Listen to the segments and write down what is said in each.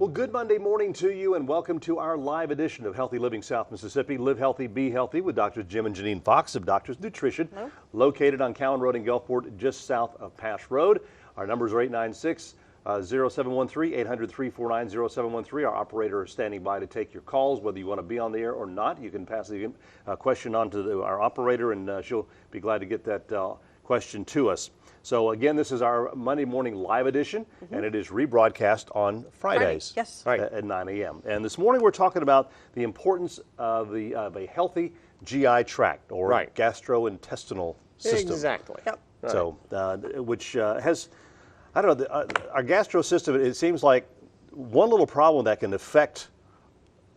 Well, good Monday morning to you, and welcome to our live edition of Healthy Living South Mississippi. Live healthy, be healthy with Drs. Jim and Janine Fox of Doctors Nutrition. Hello. Located on Cowan Road in Gulfport, just south of Pash Road. Our numbers are 896-0713, 800-349-0713. Our operator is standing by to take your calls, whether you want to be on the air or not. You can pass the question on to our operator, and she'll be glad to get that question to us. So again, this is our Monday morning live edition, and it is rebroadcast on Fridays at 9 a.m. And this morning we're talking about the importance of a healthy GI tract, or gastrointestinal system. Exactly. Yep. So, which has, I don't know, our gastro system, it seems like one little problem that can affect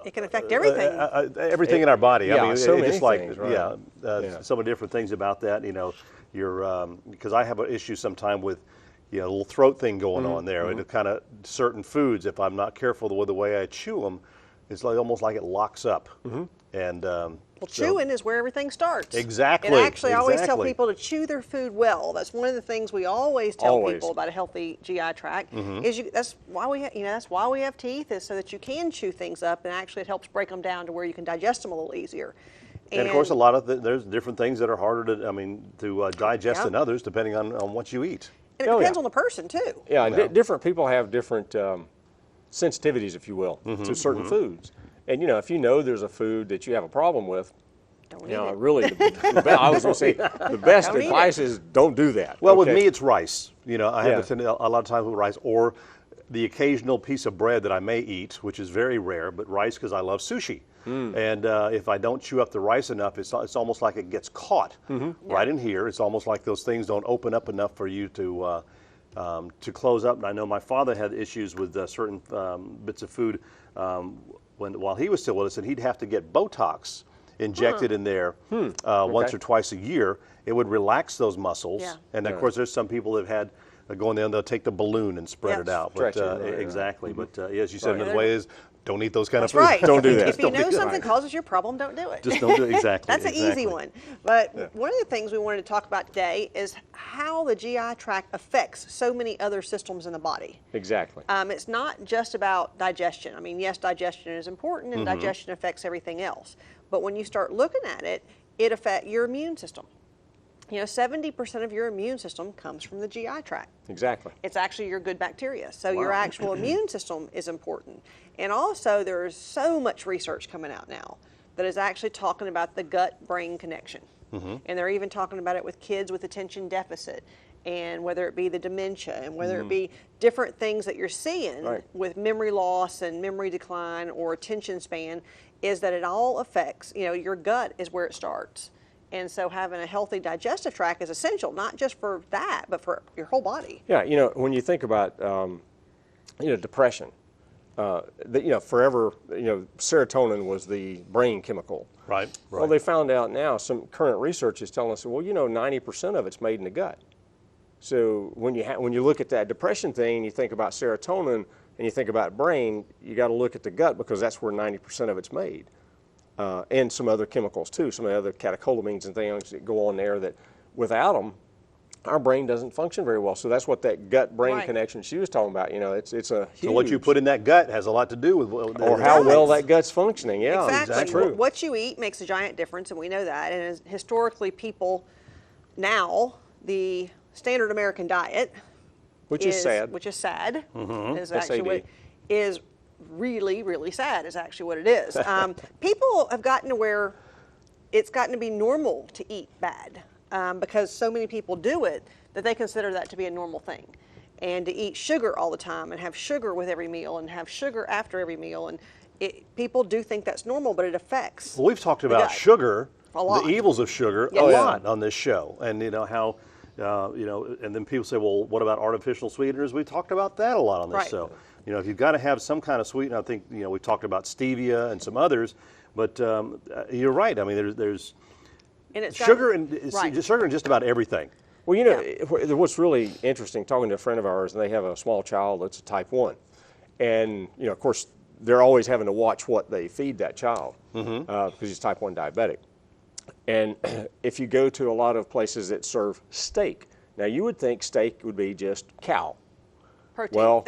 it can affect everything. Everything in our body. Yeah, I mean, so it's many just like, things, right. some of the different things about that, you know, because I have an issue sometime with, a little throat thing going on there. And kind of certain foods, if I'm not careful with the way I chew them, it's like almost like it locks up. And chewing is where everything starts. Exactly. And actually, I always tell people to chew their food well. That's one of the things we always tell people about a healthy GI tract. That's why we have teeth, is so that you can chew things up, and actually it helps break them down to where you can digest them a little easier. And of course, a lot of there's different things that are harder to digest than others, depending on what you eat. And it depends on the person too. Yeah, and different people have different sensitivities, if you will, to certain foods. And if you know there's a food that you have a problem with, Don't eat it. really, I was going to say the best advice is don't do that. Well, with me, it's rice. I have a lot of times with rice, or the occasional piece of bread that I may eat, which is very rare, but rice, because I love sushi. And if I don't chew up the rice enough, it's almost like it gets caught right in here. It's almost like those things don't open up enough for you to close up. And I know my father had issues with certain bits of food while he was still with us, and he'd have to get Botox injected in there once or twice a year. It would relax those muscles. And of course, there's some people that have had go in there and they'll take the balloon and spread it out. But, exactly. But as you said, another way is don't eat those kind of foods. Right. Don't do that. If you know something causes your problem, don't do it. Just don't do it. Exactly. That's an easy one. But one of the things we wanted to talk about today is how the GI tract affects so many other systems in the body. Exactly. It's not just about digestion. I mean, yes, digestion is important, and digestion affects everything else. But when you start looking at it, it affects your immune system. 70% of your immune system comes from the GI tract. Exactly. It's actually your good bacteria. So your actual immune system is important. And also, there is so much research coming out now that is actually talking about the gut-brain connection. And they're even talking about it with kids with attention deficit, and whether it be the dementia, and whether it be different things that you're seeing with memory loss and memory decline or attention span, is that it all affects, your gut is where it starts. And so having a healthy digestive tract is essential, not just for that, but for your whole body. Yeah, when you think about, depression, forever, serotonin was the brain chemical. Right. Well, they found out now, some current research is telling us, 90% of it's made in the gut. So when you look at that depression thing, and you think about serotonin, and you think about brain, you got to look at the gut, because that's where 90% of it's made. And some other chemicals too, some of the other catecholamines and things that go on there that without them, our brain doesn't function very well. So that's what that gut-brain connection she was talking about. It's a huge... So what you put in that gut has a lot to do with... Or how well that gut's functioning, Exactly. That's true. What you eat makes a giant difference, and we know that. And historically, people now, the standard American diet... Which is sad. Is actually what is really, really sad, is actually what it is. People have gotten to where it's gotten to be normal to eat bad, because so many people do it that they consider that to be a normal thing. And to eat sugar all the time, and have sugar with every meal, and have sugar after every meal, and people do think that's normal, but it affects. Well, we've talked about sugar, the evils of sugar, a lot on this show, and how. And then people say, well, what about artificial sweeteners? We talked about that a lot on this show. If you've got to have some kind of sweetener, I think, we talked about stevia and some others, but you're right. I mean, there's sugar in just about everything. Well, what's really interesting, talking to a friend of ours, and they have a small child that's a type 1. And, of course, they're always having to watch what they feed that child because he's type 1 diabetic. And if you go to a lot of places that serve steak, now you would think steak would be just cow. Protein. Well,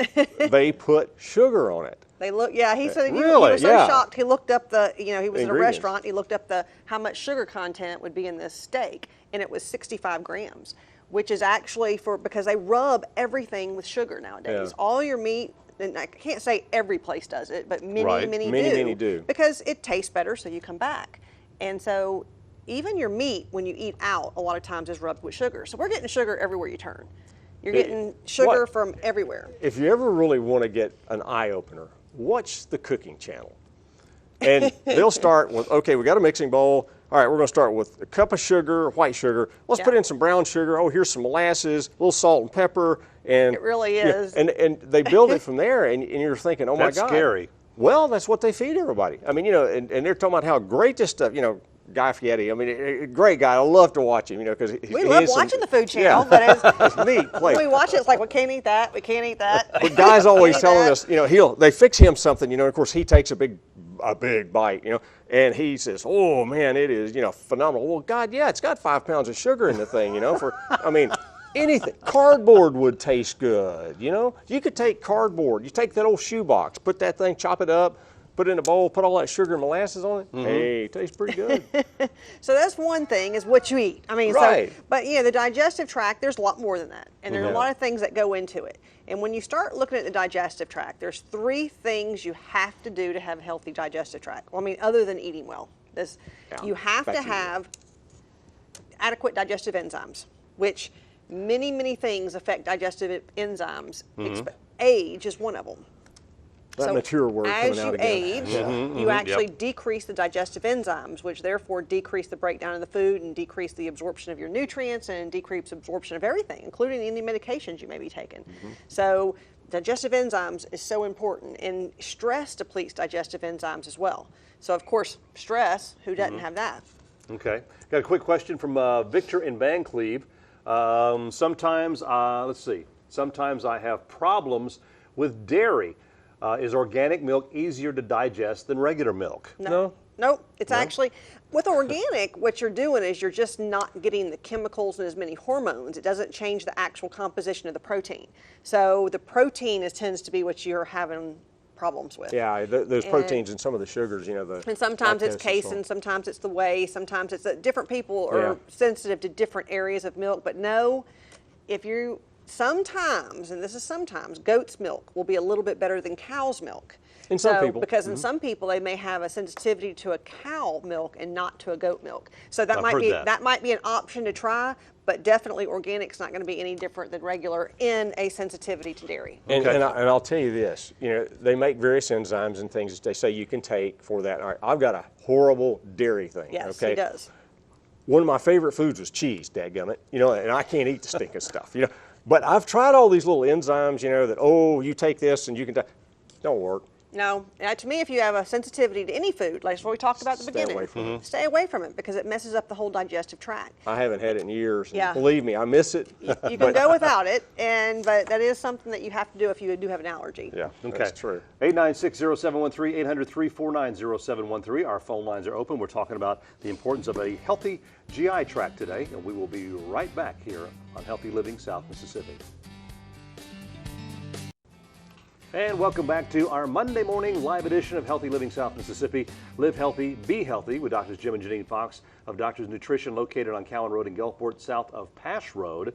they put sugar on it. They look, yeah, he said he Really? was so Yeah. shocked. He looked up he was at a Ingredients. restaurant. He looked up how much sugar content would be in this steak, and it was 65 grams, which is actually because they rub everything with sugar nowadays. Yeah. All your meat, and I can't say every place does it, but many Right. Many do. because it tastes better, so you come back. And so even your meat, when you eat out, a lot of times is rubbed with sugar. So we're getting sugar everywhere you turn. You're getting sugar from everywhere. If you ever really want to get an eye-opener, watch the cooking channel. And they'll start with, okay, we got a mixing bowl. All right, we're going to start with a cup of sugar, white sugar. Let's Yeah. put in some brown sugar. Oh, here's some molasses, a little salt and pepper. And It really yeah, is. and they build it from there, and you're thinking, oh, That's my God. scary. Well, that's what they feed everybody. I mean, and they're talking about how great this stuff, Guy Fieri, I mean, a great guy. I love to watch him, because We love watching the Food Channel, but it's neat. when we watch it, it's like, we can't eat that, we can't eat that. But Guy's always Can't eat telling that. us, they fix him something, and of course he takes a big bite, and he says, oh man, it is, phenomenal. Well, God, yeah, it's got 5 pounds of sugar in the thing, anything. Cardboard would taste good, You could take cardboard, you take that old shoebox, put that thing, chop it up, put it in a bowl, put all that sugar and molasses on it. Hey, it tastes pretty good. So that's one thing, is what you eat. I mean, Right. but the digestive tract, there's a lot more than that. And there's a Yeah. lot of things that go into it. And when you start looking at the digestive tract, there's 3 things you have to do to have a healthy digestive tract. Well, I mean, other than eating well. You have to Back to you. have adequate digestive enzymes, which many things affect digestive enzymes. Age is one of them. That mature word as coming out you again. age, you actually decrease the digestive enzymes, which therefore decrease the breakdown of the food and decrease the absorption of your nutrients and decrease absorption of everything, including any medications you may be taking. So digestive enzymes is so important, and stress depletes digestive enzymes as well. So of course, stress, who doesn't have that? Okay. Got a quick question from Victor in Vancleave. Sometimes I have problems with dairy. Is organic milk easier to digest than regular milk? No? Nope. It's actually, with organic, what you're doing is you're just not getting the chemicals and as many hormones. It doesn't change the actual composition of the protein. So the protein tends to be what you're having problems with. Yeah, those proteins and some of the sugars, And sometimes it's lactose and so casein, on. sometimes it's the whey, sometimes it's different people are Yeah. sensitive to different areas of milk. But no, sometimes, and this is sometimes, goat's milk will be a little bit better than cow's milk. In some people. Because in some people they may have a sensitivity to a cow milk and not to a goat milk. So that I've might heard be that. might be an option to try, but definitely organic's not going to be any different than regular in a sensitivity to dairy. And, Okay. and I'll tell you this, they make various enzymes and things that they say you can take for that. All right, I've got a horrible dairy thing. Yes, okay? it does. One of my favorite foods was cheese, dadgummit, and I can't eat the stinking stuff, But I've tried all these little enzymes, that, you take this and you can, don't work. No, to me, if you have a sensitivity to any food, like what we talked about at the Stay beginning, away from it. stay away from it because it messes up the whole digestive tract. I haven't had it in years. And Yeah. believe me, I miss it. You can go without it, but that is something that you have to do if you do have an allergy. Yeah, Okay. that's true. 896-0713, 800-349-0713. Our phone lines are open. We're talking about the importance of a healthy GI tract today, and we will be right back here on Healthy Living South Mississippi. And welcome back to our Monday morning live edition of Healthy Living South Mississippi. Live healthy, be healthy with Doctors Jim and Janine Fox of Doctors Nutrition, located on Cowan Road in Gulfport, south of Pash Road.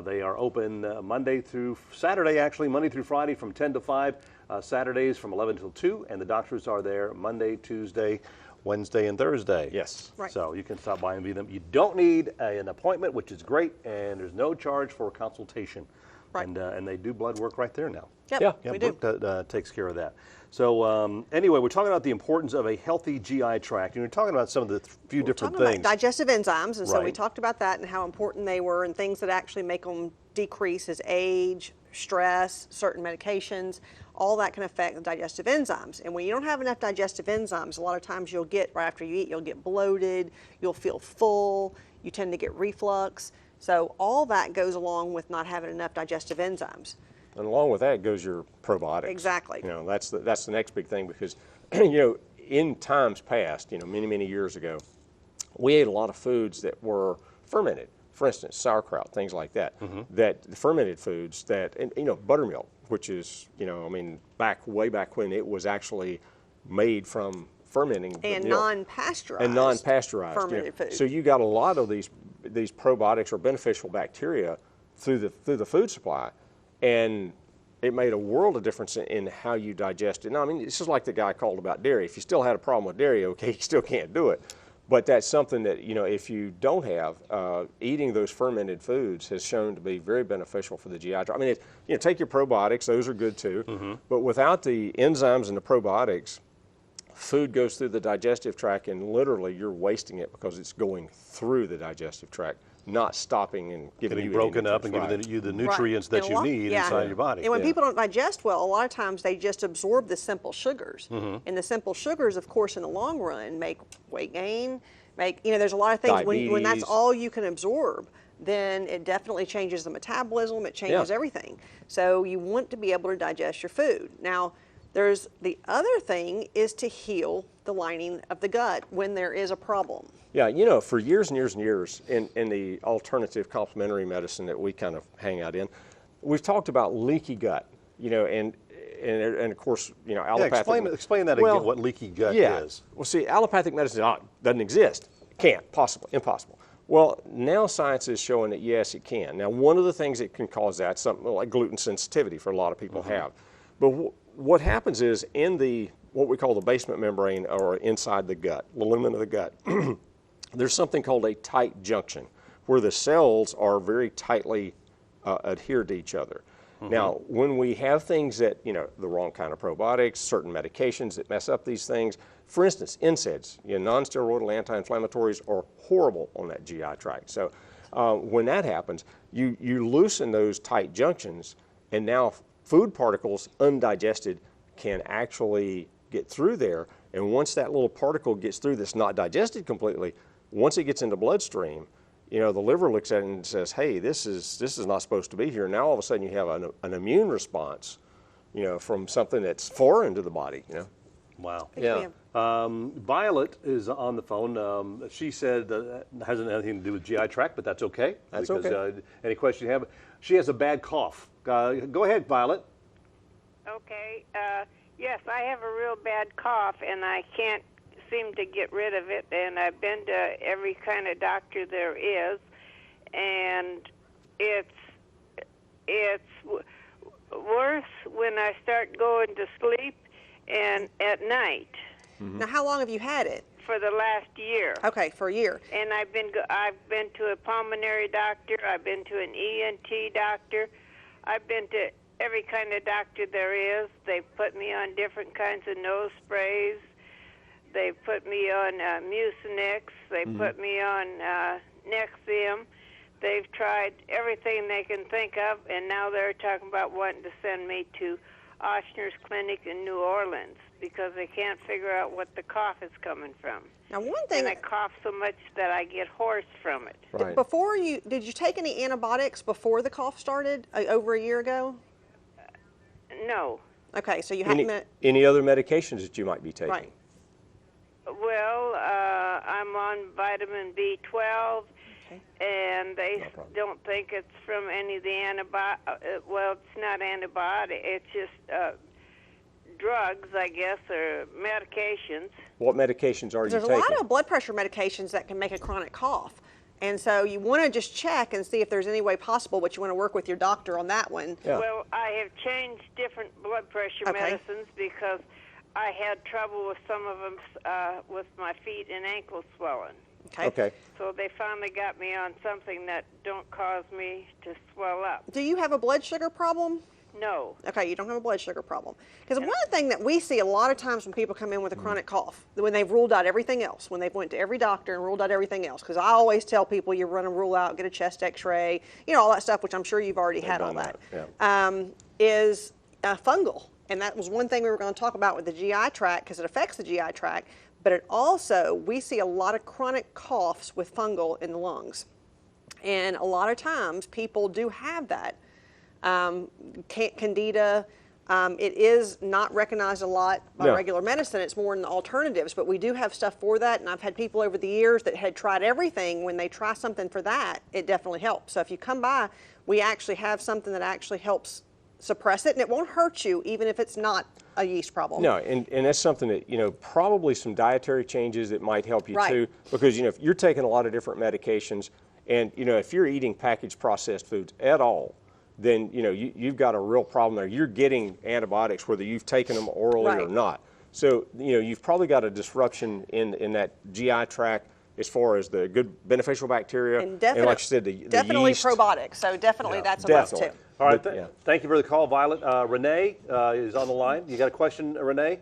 They are open Monday through Saturday, actually, Monday through Friday from 10 to 5, Saturdays from 11 till 2, and the doctors are there Monday, Tuesday, Wednesday, and Thursday. Yes. Right. So you can stop by and be them. You don't need an appointment, which is great, and there's no charge for a consultation. Right. And they do blood work right there now. Yep, Yeah, we do. Brooke takes care of that. So anyway, we're talking about the importance of a healthy GI tract, and we're talking about some of the few different Talking things. about digestive enzymes, and so we Right. talked about that and how important they were, and things that actually make them decrease as age, stress, certain medications, all that can affect the digestive enzymes. And when you don't have enough digestive enzymes, a lot of times you'll get, right after you eat, you'll get bloated, you'll feel full, you tend to get reflux. So all that goes along with not having enough digestive enzymes. And along with that goes your probiotics. Exactly. That's the next big thing because, in times past, many years ago, we ate a lot of foods that were fermented. for instance, sauerkraut, things like that, that the fermented foods that, and, you know, buttermilk, which is, you know, I mean, way back when it was actually made from fermenting And milk. non-pasteurized. And non-pasteurized. fermented food. So you got a lot of these probiotics or beneficial bacteria through the food supply, and it made a world of difference in how you digest it. Now, I mean, it's just like the guy called about dairy. If you still had a problem with dairy, okay, you still can't do it. But that's something that, you know, if you don't have, eating those fermented foods has shown to be very beneficial for the GI tract. I mean, you know, take your probiotics, those are good too. But without the enzymes and the probiotics, food goes through the digestive tract and literally you're wasting it because it's going through the digestive tract, not stopping and giving Getting you any broken up and nutrients. giving you the nutrients Right. that And you a lot- need yeah. inside your body. And when people don't digest well, a lot of times they just absorb the simple sugars. And the simple sugars, of course, in the long run, make weight gain, you know, there's a lot of things, when that's Diabetes. all you can absorb, then it definitely changes the metabolism, it changes everything. So you want to be able to digest your food. Now, there's the other thing is to heal the lining of the gut when there is a problem. Yeah, you know, for years and years and years in the alternative complementary medicine that we kind of hang out in, we've talked about leaky gut, you know, and of course, you know, Yeah, allopathic. explain that Well, again, what leaky gut yeah. is. Well, see, allopathic medicine doesn't exist. Can't, possibly, impossible. Well, now science is showing that yes, it can. Now, one of the things that can cause that, something like gluten sensitivity for a lot of people have. But what happens is in what we call the basement membrane or inside the gut, the lumen of the gut, there's something called a tight junction where the cells are very tightly adhered to each other. Now, when we have things that, you know, the wrong kind of probiotics, certain medications that mess up these things, for instance, NSAIDs, you know, non-steroidal anti-inflammatories are horrible on that GI tract. So when that happens, you loosen those tight junctions, and now food particles, undigested, can actually get through there. And once that little particle gets through that's not digested completely, once it gets into bloodstream, you know, the liver looks at it and says, hey, this is not supposed to be here. Now all of a sudden you have an immune response, you know, from something that's foreign to the body, you know. Wow. Yeah. Violet is on the phone. She said it hasn't anything to do with GI tract, but that's okay. That's because, okay. Any question you have? She has a bad cough. Go ahead, Violet. Okay. Yes, I have a real bad cough, and I can't seem to get rid of it. And I've been to every kind of doctor there is, and it's worse when I start going to sleep and at night. Now, how long have you had it? For the last year. Okay, for a year. And I've been to a pulmonary doctor. I've been to an ENT doctor. I've been to every kind of doctor there is. They've put me on different kinds of nose sprays. They put me on Mucinex. They put me on Nexium. They've tried everything they can think of, and now they're talking about wanting to send me to Ochsner's Clinic in New Orleans because they can't figure out what the cough is coming from. Now, one thing, And I cough so much that I get hoarse from it. Right. did you take any antibiotics before the cough started over a year ago? No. Okay, so you hadn't been, Any other medications that you might be taking? right. Well, I'm on vitamin B12, and they don't think it's from any of the well, it's not antibiotic. It's just drugs, I guess, or medications. What medications are you There's taking? a lot of blood pressure medications that can make a chronic cough. And so you want to just check and see if there's any way possible, but you want to work with your doctor on that one. Yeah. Well, I have changed different blood pressure Okay. medicines because I had trouble with some of them with my feet and ankle swelling. Okay. So they finally got me on something that don't cause me to swell up. Do you have a blood sugar problem? No. Okay, you don't have a blood sugar problem. Because one thing that we see a lot of times when people come in with a chronic cough, when they've ruled out everything else, when they've went to every doctor and ruled out everything else, because I always tell people you run a rule out, get a chest x-ray, you know, all that stuff, which I'm sure you've already had all done that, that, is fungal. And that was one thing we were going to talk about with the GI tract because it affects the GI tract, but it also, we see a lot of chronic coughs with fungal in the lungs. And a lot of times people do have that. Candida, It is not recognized a lot by No. regular medicine. It's more in the alternatives, but we do have stuff for that. And I've had people over the years that had tried everything. When they try something for that, it definitely helps. So if you come by, we actually have something that actually helps suppress it, and it won't hurt you even if it's not a yeast problem. No, and that's something that, probably some dietary changes that might help you Right. too, because, if you're taking a lot of different medications and, if you're eating packaged processed foods at all, then, you've got a real problem there. You're getting antibiotics whether you've taken them orally or Right. not. So, you've probably got a disruption in that GI tract as far as the good beneficial bacteria. And like you said, the definitely yeast. probiotics. So definitely that's a must Definitely. too. All right, Yeah. thank you for the call, Violet. Renee is on the line. You got a question, Renee?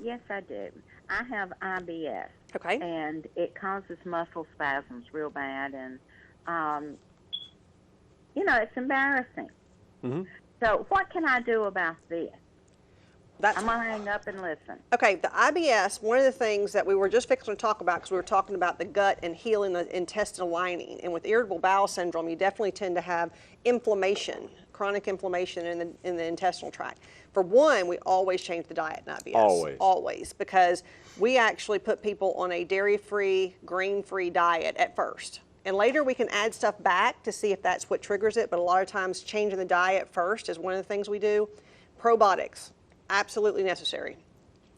Yes, I do. I have IBS. Okay. And it causes muscle spasms real bad, and it's embarrassing. Mm-hmm. So what can I do about this? That's I'm gonna hang up and listen. Okay, the IBS, one of the things that we were just fixing to talk about, because we were talking about the gut and healing the intestinal lining. And with irritable bowel syndrome, you definitely tend to have inflammation, chronic inflammation in the intestinal tract. For one, we always change the diet in IBS. Always. Always, because we actually put people on a dairy-free, grain-free diet at first. And later we can add stuff back to see if that's what triggers it, but a lot of times changing the diet first is one of the things we do. Probiotics. Absolutely necessary.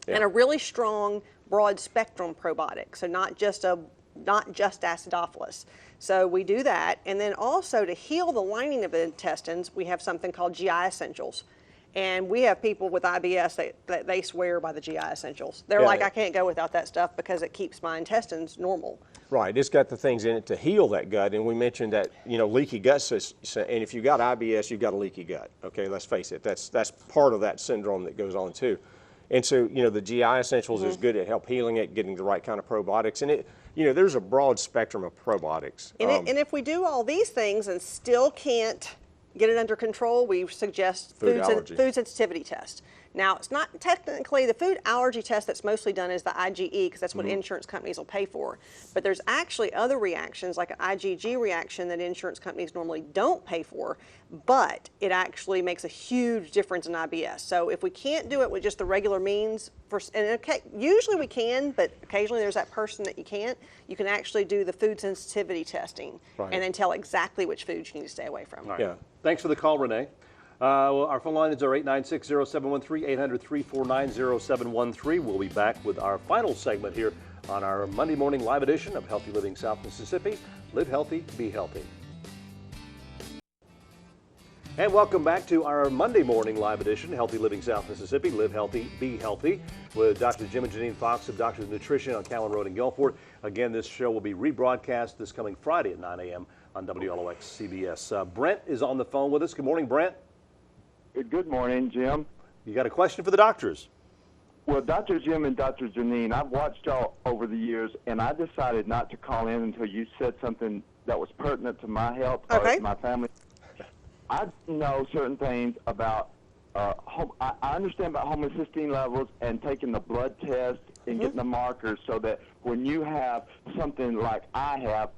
Yeah. And a really strong broad spectrum probiotic, so not just acidophilus. So we do that, and then also to heal the lining of the intestines, we have something called GI Essentials. And we have people with IBS that they swear by the GI Essentials. They're Yeah. like, I can't go without that stuff because it keeps my intestines normal. Right, it's got the things in it to heal that gut, and we mentioned that leaky gut system. And if you've got IBS, you've got a leaky gut. Okay, let's face it, that's part of that syndrome that goes on too. And so the GI Essentials is good at help healing it, getting the right kind of probiotics, and it there's a broad spectrum of probiotics. And if we do all these things and still can't get it under control, we suggest Food allergy. food sensitivity test. Now, it's not technically, the food allergy test that's mostly done is the IgE, because that's what insurance companies will pay for. But there's actually other reactions, like an IgG reaction, that insurance companies normally don't pay for, but it actually makes a huge difference in IBS. So if we can't do it with just the regular means, usually we can, but occasionally there's that person that you can't, you can actually do the food sensitivity testing Right. and then tell exactly which foods you need to stay away from. All right. Yeah. Thanks for the call, Renee. Well, our phone lines are 896-0713, 800-349-0713. We'll be back with our final segment here on our Monday morning live edition of Healthy Living South Mississippi. Live healthy, be healthy. And welcome back to our Monday morning live edition, Healthy Living South Mississippi, Live Healthy, Be Healthy, with Dr. Jim and Janine Fox of Doctors of Nutrition on Callan Road in Gulfport. Again, this show will be rebroadcast this coming Friday at 9 a.m. on WLOX CBS. Brent is on the phone with us. Good morning, Brent. Good morning, Jim. You got a question for the doctors? Well, Dr. Jim and Dr. Janine, I've watched y'all over the years, and I decided not to call in until you said something that was pertinent to my health Okay. or my family. I know certain things about, I understand about homocysteine levels and taking the blood test and getting the markers so that when you have something like I have,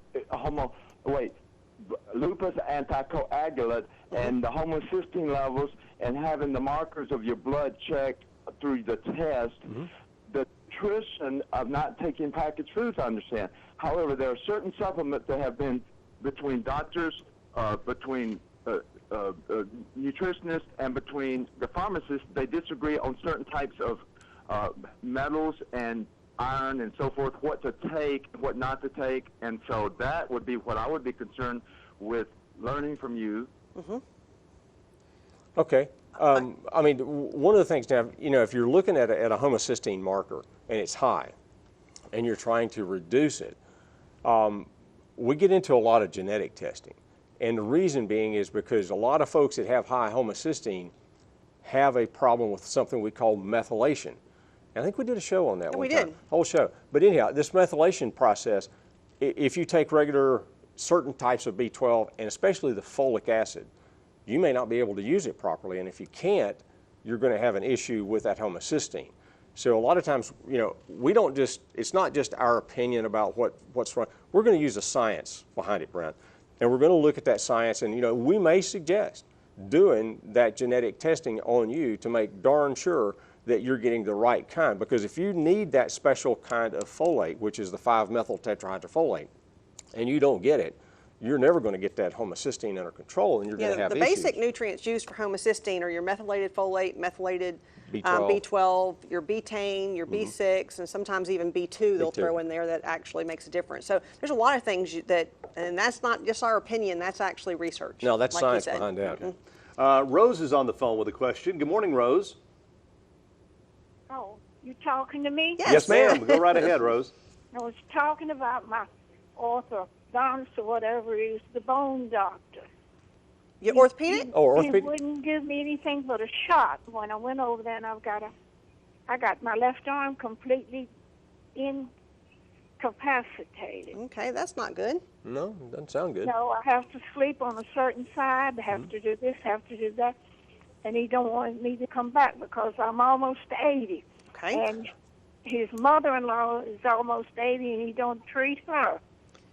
lupus anticoagulant and the homocysteine levels and having the markers of your blood checked through the test, the nutrition of not taking packaged foods, I understand. However, there are certain supplements that have been between doctors, between nutritionists, and between the pharmacists. They disagree on certain types of metals and iron and so forth, what to take, what not to take, and so that would be what I would be concerned with learning from you. Okay. I mean, one of the things now, if you're looking at a homocysteine marker and it's high and you're trying to reduce it, we get into a lot of genetic testing. And the reason being is because a lot of folks that have high homocysteine have a problem with something we call methylation. And I think we did a show on that one we time. did. Whole show. But anyhow, this methylation process, if you take regular certain types of B12, and especially the folic acid, you may not be able to use it properly, and if you can't, you're going to have an issue with that homocysteine. So a lot of times, we don't just, it's not just our opinion about what's wrong. We're going to use the science behind it, Brent, and we're going to look at that science, and we may suggest doing that genetic testing on you to make darn sure that you're getting the right kind. Because if you need that special kind of folate, which is the 5-methyl tetrahydrofolate, and you don't get it, you're never going to get that homocysteine under control, and you're going to have the issues. basic nutrients used for homocysteine are your methylated folate, methylated B12. B12, your betaine, your B6, and sometimes even B2 they'll B2. throw in there that actually makes a difference. So there's a lot of things and that's not just our opinion, that's actually research. No, that's like you science said. behind that. Rose is on the phone with a question. Good morning, Rose. Oh, you talking to me? Yes, ma'am. Go right ahead, Rose. I was talking about my orthodontist or whatever it is, the bone doctor. Your orthopedic? Oh, He orthopedic? wouldn't give me anything but a shot. When I went over there, and I got my left arm completely incapacitated. Okay, that's not good. No, doesn't sound good. No, I have to sleep on a certain side. I have to do this, have to do that. And he don't want me to come back because I'm almost 80. Okay. And his mother-in-law is almost 80, and he don't treat her.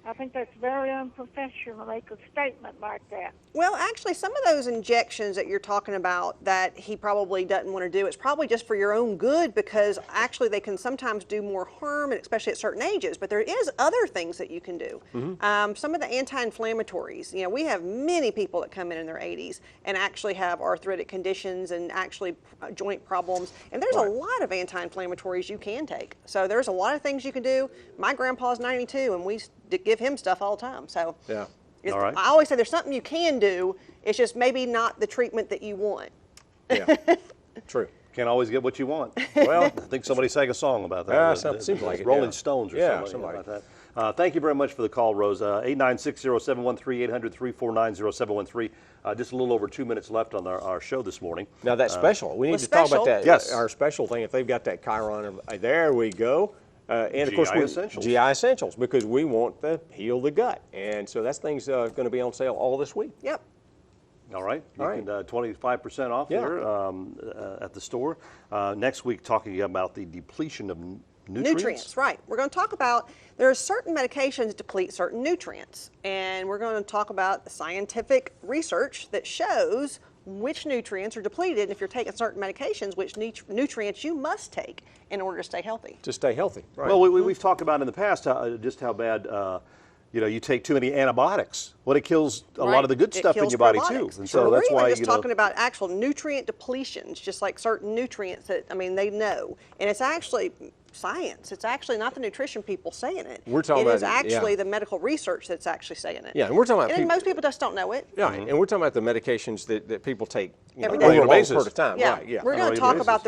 I think that's very unprofessional to make a statement like that. Well, actually, some of those injections that you're talking about that he probably doesn't want to do, it's probably just for your own good, because actually they can sometimes do more harm, and especially at certain ages. But there is other things that you can do. Some of the anti-inflammatories. You know, we have many people that come in their 80s and actually have arthritic conditions and actually joint problems. And there's a lot of anti-inflammatories you can take. So there's a lot of things you can do. My grandpa's 92, and we give him stuff all the time. So Yeah. All right. I always say there's something you can do. It's just maybe not the treatment that you want. Yeah. True. Can't always get what you want. Well, I think somebody sang a song about that. Seems like it, Rolling yeah. Stones or Yeah, something something like like that. Thank you very much for the call, Rose. 896-0713, 800-349-0713. Just a little over 2 minutes left on our show this morning. Now that special, we need to special? talk about that. Yes. Our special thing, if they've got that Chiron, there we go. And of course, GI Essentials. GI Essentials, because we want to heal the gut. And so that thing's going to be on sale all this week. Yep. All right. You All right. can 25% off Yeah. there at the store. Next week, talking about the depletion of nutrients. Right. We're going to talk about, there are certain medications deplete certain nutrients. And we're going to talk about the scientific research that shows which nutrients are depleted, and if you're taking certain medications, which nutrients you must take in order to stay healthy. To stay healthy. Right. Well, we've talked about in the past just how bad you take too many antibiotics. Well, it kills a lot of the good It stuff in kills your body probiotics. too, and so We're that's even why just talking about actual nutrient depletions, just like certain nutrients that they know, and it's actually science. It's actually not the nutrition people saying it. We're talking It is about actually the medical research that's actually saying it. Yeah, and we're talking about and most people just don't know it. Yeah, and we're talking about the medications that people take Every over day. a long basis. period of time. Yeah, Right, yeah. we're going regular to talk basis. about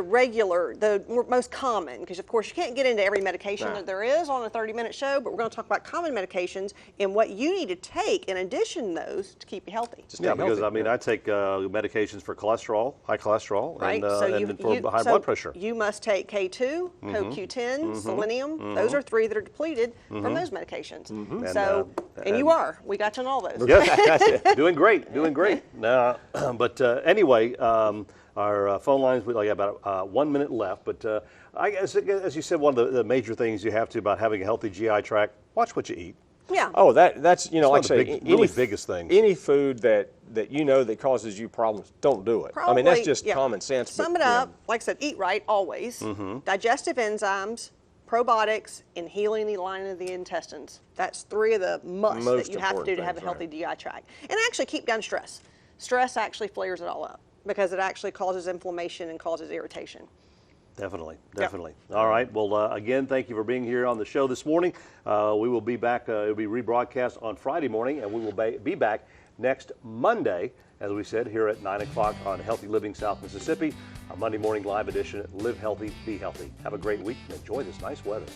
the most common, because of course you can't get into every medication that there is on a 30-minute show, but we're going to talk about common medications and what you need to take in addition to those to keep you healthy. Yeah, because healthy, I take medications for cholesterol, high cholesterol, Right, and for high blood pressure. You must take K2, CoQ10, selenium. Those are three that are depleted from those medications. So, and you are. We got you on all those. Yes, doing great. Now, but anyway, our phone lines, we have about 1 minute left. But I guess, as you said, one of the major things you have to about having a healthy GI tract, watch what you eat. Yeah. Oh, that's like one I of the say, really biggest things. Any food that that causes you problems, don't do it. I mean, that's just common sense. Sum but, it up, like I said, eat right always. Digestive enzymes, probiotics, and healing the lining of the intestines. That's three of the musts Most that you have to do to important have a things, healthy GI tract. And actually keep down stress. Stress actually flares it all up because it actually causes inflammation and causes irritation. Definitely. All right. Well, again, thank you for being here on the show this morning. We will be back. It'll be rebroadcast on Friday morning, and we will be back next Monday, as we said, here at 9 o'clock on Healthy Living South Mississippi, a Monday morning live edition. Live healthy, be healthy. Have a great week and enjoy this nice weather.